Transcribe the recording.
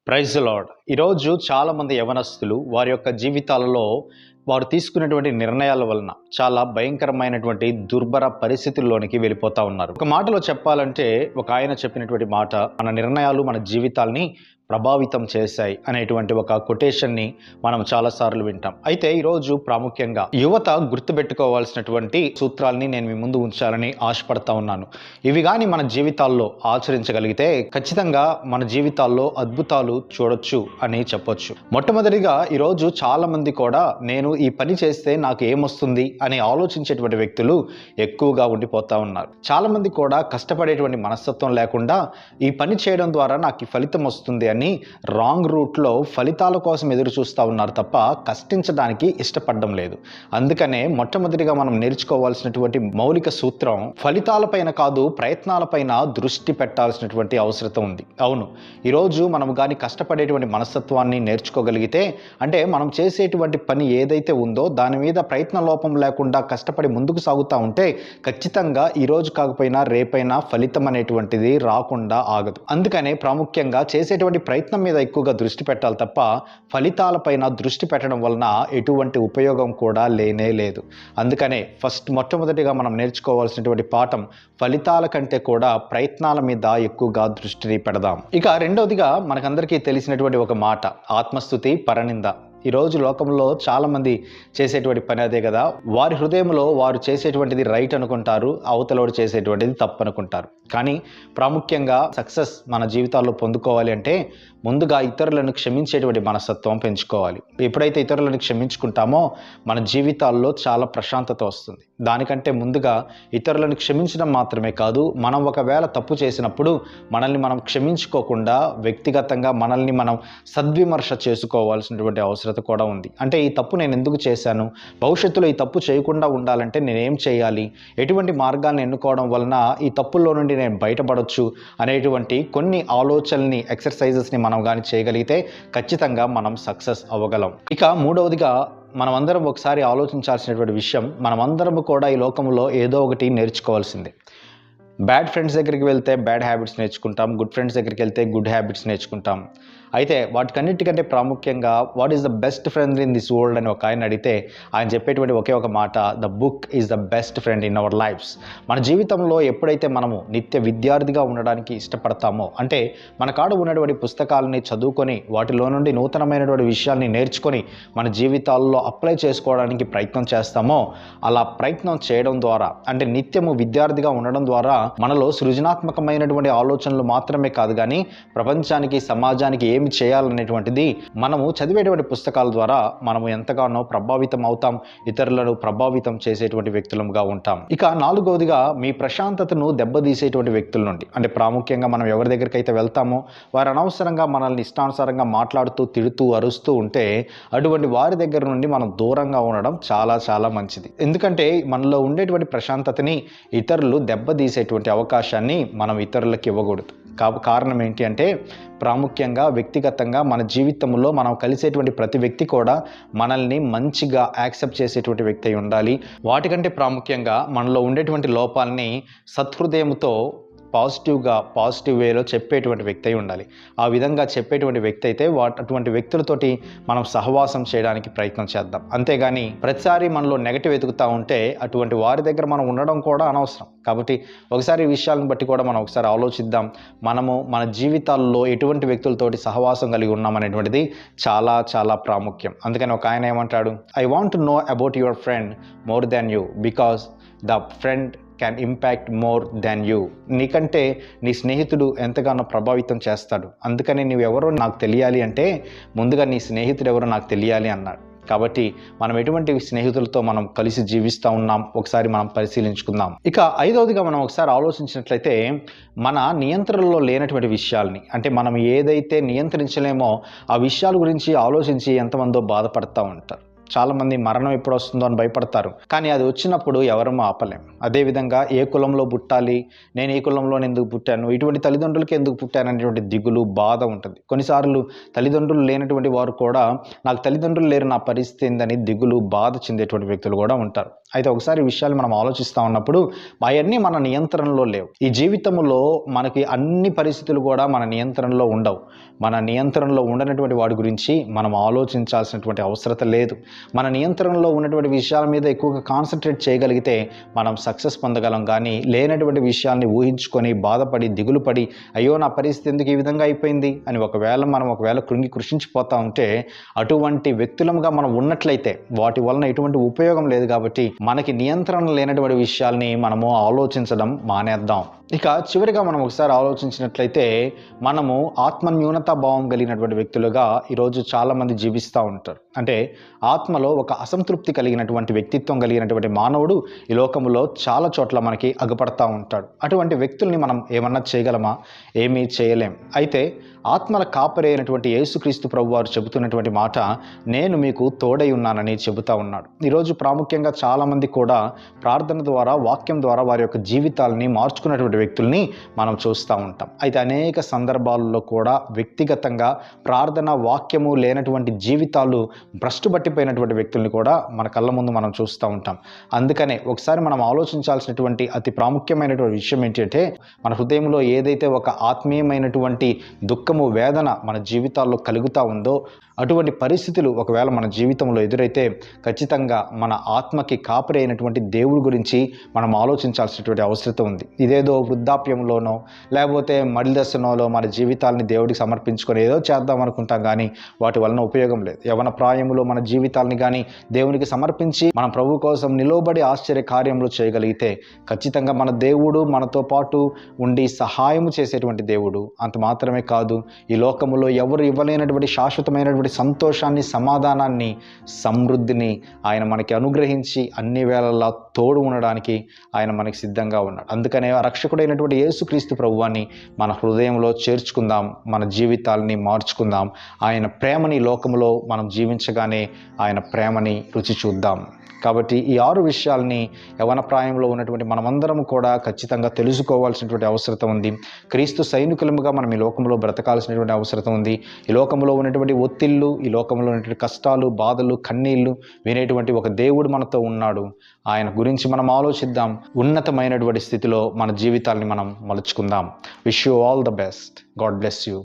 Praise the lord. ఈరోజు చాలామంది యవనస్తులు వారి యొక్క జీవితాలలో వారు తీసుకునేటువంటి నిర్ణయాల వలన చాలా భయంకరమైనటువంటి దుర్భర పరిస్థితుల్లోనికి వెళ్ళిపోతా ఉన్నారు. ఒక మాటలో చెప్పాలంటే ఒక ఆయన చెప్పినటువంటి మాట, మన నిర్ణయాలు మన జీవితాల్ని ప్రభావితం చేశాయి అనేటువంటి ఒక కొటేషన్ని మనం చాలాసార్లు వింటాం. అయితే ఈరోజు ప్రాముఖ్యంగా యువత గుర్తుపెట్టుకోవాల్సినటువంటి సూత్రాల్ని నేను మీ ముందు ఉంచాలని ఆశపడతా ఉన్నాను. ఇవి కానీ మన జీవితాల్లో ఆచరించగలిగితే ఖచ్చితంగా మన జీవితాల్లో అద్భుతాలు చూడొచ్చు అని చెప్పొచ్చు. మొట్టమొదటిగా ఈరోజు చాలామంది కూడా నేను ఈ పని చేస్తే నాకు ఏమొస్తుంది అని ఆలోచించేటువంటి వ్యక్తులు ఎక్కువగా ఉండిపోతా ఉన్నారు. చాలామంది కూడా కష్టపడేటువంటి మనస్తత్వం లేకుండా ఈ పని చేయడం ద్వారా నాకు ఈ ఫలితం వస్తుంది అని రాంగ్ రూట్లో ఫలితాల కోసం ఎదురు చూస్తూ ఉన్నారు తప్ప కష్టించడానికి ఇష్టపడడం లేదు. అందుకనే మొట్టమొదటిగా మనం నేర్చుకోవాల్సినటువంటి మౌలిక సూత్రం ఫలితాలపైన కాదు, ప్రయత్నాలపైన దృష్టి పెట్టాల్సినటువంటి అవసరం ఉంది. అవును, ఈరోజు మనం కానీ కష్టపడేటువంటి మనస్తత్వాన్ని నేర్చుకోగలిగితే, అంటే మనం చేసేటువంటి పని ఏదైతే ఉందో దాని మీద ప్రయత్న లోపం లేకుండా కష్టపడి ముందుకు సాగుతూ ఉంటే ఖచ్చితంగా ఈరోజు కాకపోయినా రేపైనా ఫలితం అనేటువంటిది రాకుండా ఆగదు. అందుకనే ప్రాముఖ్యంగా చేసేటువంటి ప్రయత్నం మీద ఎక్కువగా దృష్టి పెట్టాలి తప్ప ఫలితాలపైన దృష్టి పెట్టడం వలన ఎటువంటి ఉపయోగం కూడా లేనే లేదు. అందుకనే మొట్టమొదటిగా మనం నేర్చుకోవాల్సినటువంటి పాఠం ఫలితాల కంటే కూడా ప్రయత్నాల మీద ఎక్కువగా దృష్టిని పెడదాం. ఇక రెండవదిగా మనకందరికీ తెలిసినటువంటి ఒక మాట, ఆత్మస్తుతి పరనింద. ఈరోజు లోకంలో చాలామంది చేసేటువంటి పని అదే కదా. వారి హృదయంలో వారు చేసేటువంటిది రైట్ అనుకుంటారు, అవతలోడు చేసేటువంటిది తప్పు అనుకుంటారు. కానీ ప్రాముఖ్యంగా సక్సెస్ మన జీవితాల్లో పొందుకోవాలి అంటే ముందుగా ఇతరులను క్షమించేటువంటి మనస్తత్వం పెంచుకోవాలి. ఎప్పుడైతే ఇతరులను క్షమించుకుంటామో మన జీవితాల్లో చాలా ప్రశాంతత వస్తుంది. దానికంటే ముందుగా ఇతరులను క్షమించడం మాత్రమే కాదు, మనం ఒకవేళ తప్పు చేసినప్పుడు మనల్ని మనం క్షమించుకోకుండా వ్యక్తిగతంగా మనల్ని మనం సద్విమర్శ చేసుకోవాల్సినటువంటి అవసరం కూడా ఉంది. అంటే ఈ తప్పు నేను ఎందుకు చేశాను, భవిష్యత్తులో ఈ తప్పు చేయకుండా ఉండాలంటే నేనేం చేయాలి, ఎటువంటి మార్గాన్ని ఎన్నుకోవడం వలన ఈ తప్పుల్లో నుండి నేను బయటపడవచ్చు అనేటువంటి కొన్ని ఆలోచనల్ని, ఎక్సర్సైజెస్ని మనం కానీ చేయగలిగితే ఖచ్చితంగా మనం సక్సెస్ అవ్వగలం. ఇక మూడవదిగా మనమందరం ఒకసారి ఆలోచించాల్సినటువంటి విషయం, మనమందరం కూడా ఈ లోకంలో ఏదో ఒకటి నేర్చుకోవాల్సిందే. బ్యాడ్ ఫ్రెండ్స్ దగ్గరికి వెళ్తే బ్యాడ్ హ్యాబిట్స్ నేర్చుకుంటాం, గుడ్ ఫ్రెండ్స్ దగ్గరికి వెళ్తే గుడ్ హ్యాబిట్స్ నేర్చుకుంటాం. అయితే వాటికన్నిటికంటే ప్రాముఖ్యంగా what is the best friend in this world అని ఒక ఆయన అడిగితే ఆయన చెప్పేటువంటి ఒకే ఒక మాట, the book is the best friend in our lifes. మన జీవితంలో ఎప్పుడైతే మనము నిత్య విద్యార్థిగా ఉండడానికి ఇష్టపడతామో, అంటే మన కాడ ఉన్నటువంటి పుస్తకాలని చదువుకొని వాటిలో నుండి నూతనమైనటువంటి విషయాల్ని నేర్చుకొని మన జీవితాల్లో అప్లై చేసుకోవడానికి ప్రయత్నం చేస్తామో, అలా ప్రయత్నం చేయడం ద్వారా, అంటే నిత్యము విద్యార్థిగా ఉండడం ద్వారా మనలో సృజనాత్మకమైనటువంటి ఆలోచనలు మాత్రమే కాదు కానీ ప్రపంచానికి, సమాజానికి ఏమి చేయాలనేటువంటిది మనము చదివేటువంటి పుస్తకాల ద్వారా మనము ఎంతగానో ప్రభావితం అవుతాం, ఇతరులను ప్రభావితం చేసేటువంటి వ్యక్తులుగా ఉంటాం. ఇక నాలుగవదిగా మీ ప్రశాంతతను దెబ్బతీసేటువంటి వ్యక్తుల నుండి, అంటే ప్రాముఖ్యంగా మనం ఎవరి దగ్గరికి అయితే వెళ్తామో వారు అనవసరంగా మనల్ని ఇష్టానుసారంగా మాట్లాడుతూ, తిడుతూ, అరుస్తూ ఉంటే అటువంటి వారి దగ్గర నుండి మనం దూరంగా ఉండడం చాలా చాలా మంచిది. ఎందుకంటే మనలో ఉండేటువంటి ప్రశాంతతని ఇతరులు దెబ్బతీసేటువంటి అవకాశాన్ని మనం ఇతరులకు ఇవ్వకూడదు. కారణం ఏంటి అంటే ప్రాముఖ్యంగా వ్యక్తిగతంగా మన జీవితంలో మనం కలిసేటువంటి ప్రతి వ్యక్తి కూడా మనల్ని మంచిగా యాక్సెప్ట్ చేసేటువంటి వ్యక్తి అయి ఉండాలి. వాటికంటే ప్రాముఖ్యంగా మనలో ఉండేటువంటి లోపాలని సత్హృదయంతో పాజిటివ్ వేలో చెప్పేటువంటి వ్యక్తి అయి ఉండాలి. ఆ విధంగా చెప్పేటువంటి వ్యక్తి అయితే అటువంటి వ్యక్తులతోటి మనం సహవాసం చేయడానికి ప్రయత్నం చేద్దాం. అంతేగాని ప్రతిసారి మనలో నెగటివ్ వెతుకుతూ ఉంటే అటువంటి వారి దగ్గర మనం ఉండడం కూడా అనవసరం. కాబట్టి ఒకసారి ఈ విషయాలను బట్టి కూడా మనం ఒకసారి ఆలోచిద్దాం. మనము మన జీవితాల్లో ఎటువంటి వ్యక్తులతోటి సహవాసం కలిగి ఉన్నామనేటువంటిది చాలా చాలా ప్రాముఖ్యం. అందుకని ఒక ఆయన ఏమంటాడు, I want to know about your friend more than you because the friend can impact more than you. నీకంటే నీ స్నేహితుడు ఎంతగానో ప్రభావితం చేస్తాడు. అందుకని నువ్వెవరో నాకు తెలియాలి అంటే ముందుగా నీ స్నేహితుడు ఎవరో నాకు తెలియాలి అన్నాడు. కాబట్టి మనం ఎటువంటి స్నేహితులతో మనం కలిసి జీవిస్తూ ఉన్నాం ఒకసారి మనం పరిశీలించుకుందాం. ఇక ఐదవదిగా మనం ఒకసారి ఆలోచించినట్లయితే మన నియంత్రణలో లేనటువంటి విషయాల్ని, అంటే మనం ఏదైతే నియంత్రించలేమో ఆ విషయాల గురించి ఆలోచించి ఎంతమందో బాధపడుతూ ఉంటారు. చాలామంది మరణం ఎప్పుడు వస్తుందో అని భయపడతారు, కానీ అది వచ్చినప్పుడు ఎవరూ ఆపలేం. అదేవిధంగా ఏ కులంలో పుట్టాలి, నేను ఈ కులంలో ఎందుకు పుట్టాను, ఇటువంటి తల్లిదండ్రులకి ఎందుకు పుట్టాను అనేటువంటి దిగులు, బాధ ఉంటుంది. కొన్నిసార్లు తల్లిదండ్రులు లేనటువంటి వారు కూడా నాకు తల్లిదండ్రులు లేరు, నా పరిస్థితి ఏందని దిగులు, బాధ చెందేటువంటి వ్యక్తులు కూడా ఉంటారు. అయితే ఒకసారి ఈ విషయాలు మనం ఆలోచిస్తూ ఉన్నప్పుడు అవన్నీ మన నియంత్రణలో లేవు. ఈ జీవితంలో మనకి అన్ని పరిస్థితులు కూడా మన నియంత్రణలో ఉండవు. మన నియంత్రణలో ఉండనటువంటి వాడి గురించి మనం ఆలోచించాల్సినటువంటి అవసరం లేదు. మన నియంత్రణలో ఉన్నటువంటి విషయాల మీద ఎక్కువగా కాన్సన్ట్రేట్ చేయగలిగితే మనం సక్సెస్ పొందగలం. కానీ లేనటువంటి విషయాల్ని ఊహించుకొని బాధపడి దిగులు పడి అయ్యో నా పరిస్థితి ఎందుకు ఈ విధంగా అయిపోయింది అని మనం ఒకవేళ కృంగి కృషించిపోతా ఉంటే అటువంటి వ్యక్తులముగా మనం ఉన్నట్లయితే వాటి వలన ఎటువంటి ఉపయోగం లేదు. కాబట్టి మనకి నియంత్రణ లేనటువంటి విషయాల్ని మనము ఆలోచించడం మానేద్దాం. ఇక చివరిగా మనం ఒకసారి ఆలోచించినట్లయితే మనము ఆత్మన్యూనతా భావం కలిగినటువంటి వ్యక్తులుగా ఈరోజు చాలామంది జీవిస్తూ ఉంటారు. అంటే ఆత్మలో ఒక అసంతృప్తి కలిగినటువంటి వ్యక్తిత్వం కలిగినటువంటి మానవుడు ఈ లోకంలో చాలా చోట్ల మనకి అగపడతా ఉంటాడు. అటువంటి వ్యక్తుల్ని మనం ఏమన్నా చేయగలమా? ఏమీ చేయలేం. అయితే ఆత్మల కాపరి అయినటువంటి యేసుక్రీస్తు ప్రభువారు చెబుతున్నటువంటి మాట, నేను మీకు తోడై ఉన్నానని చెబుతా ఉన్నాడు. ఈరోజు ప్రాముఖ్యంగా చాలామంది కూడా ప్రార్థన ద్వారా, వాక్యం ద్వారా వారి యొక్క జీవితాలని మార్చుకున్నటువంటి వ్యక్తుల్ని మనం చూస్తూ ఉంటాం. అయితే అనేక సందర్భాల్లో కూడా వ్యక్తిగతంగా ప్రార్థన, వాక్యము లేనటువంటి జీవితాలు భ్రష్టు పట్టిపోయినటువంటి వ్యక్తుల్ని కూడా మన కళ్ళ ముందు మనం చూస్తూ ఉంటాం. అందుకనే ఒకసారి మనం ఆలోచించాల్సినటువంటి అతి ప్రాముఖ్యమైనటువంటి విషయం ఏంటంటే, మన హృదయంలో ఏదైతే ఒక ఆత్మీయమైనటువంటి దుఃఖము, వేదన మన జీవితాల్లో కలుగుతూ ఉందో అటువంటి పరిస్థితులు ఒకవేళ మన జీవితంలో ఎదురైతే ఖచ్చితంగా మన ఆత్మకి కాపరి అయినటువంటి దేవుడి గురించి మనం ఆలోచించాల్సినటువంటి అవసరం ఉంది. ఇదేదో వృద్ధాప్యంలోనో లేకపోతే మడి దశలోనో మన జీవితాలని దేవుడికి సమర్పించుకొని ఏదో చేద్దాం అనుకుంటాం, కానీ వాటి వలన ఉపయోగం లేదు. యవన ప్రాయంలో మన జీవితాలని కానీ దేవునికి సమర్పించి మనం ప్రభు కోసం నిలబడి ఆశ్చర్య కార్యములు చేయగలిగితే ఖచ్చితంగా మన దేవుడు మనతో పాటు ఉండి సహాయము చేసేటువంటి దేవుడు. అంత మాత్రమే కాదు, ఈ లోకములో ఎవరు ఇవ్వలేనటువంటి శాశ్వతమైనటువంటి సంతోషాన్ని, సమాధానాన్ని, సమృద్ధిని ఆయన మనకి అనుగ్రహించి అన్ని వేళలా తోడు ఉండడానికి ఆయన మనకి సిద్ధంగా ఉన్నాడు. అందుకనే రక్షకుడైనటువంటి యేసుక్రీస్తు ప్రభువాన్ని మన హృదయంలో చేర్చుకుందాం, మన జీవితాలని మార్చుకుందాం. ఆయన ప్రేమని లోకములో మనం జీవించగానే ఆయన ప్రేమని రుచి చూద్దాం. కాబట్టి ఈ 6 విషయాల్ని యవన ప్రాయంలో ఉన్నటువంటి మనమందరం కూడా ఖచ్చితంగా తెలుసుకోవాల్సినటువంటి అవసరం ఉంది. క్రీస్తు సైనికులముగా మనం ఈ లోకంలో బ్రతకాల్సినటువంటి అవసరం ఉంది. ఈ లోకంలో ఉన్నటువంటి ఒత్తిళ్ళు, ఈ లోకంలో ఉన్నటువంటి కష్టాలు, బాధలు, కన్నీళ్లు వినేటువంటి ఒక దేవుడు మనతో ఉన్నాడు. ఆయన గురించి మనం ఆలోచిద్దాం. ఉన్నతమైనటువంటి స్థితిలో మన జీవితాల్ని మనం మలుచుకుందాం. Wish you all the best. God bless you.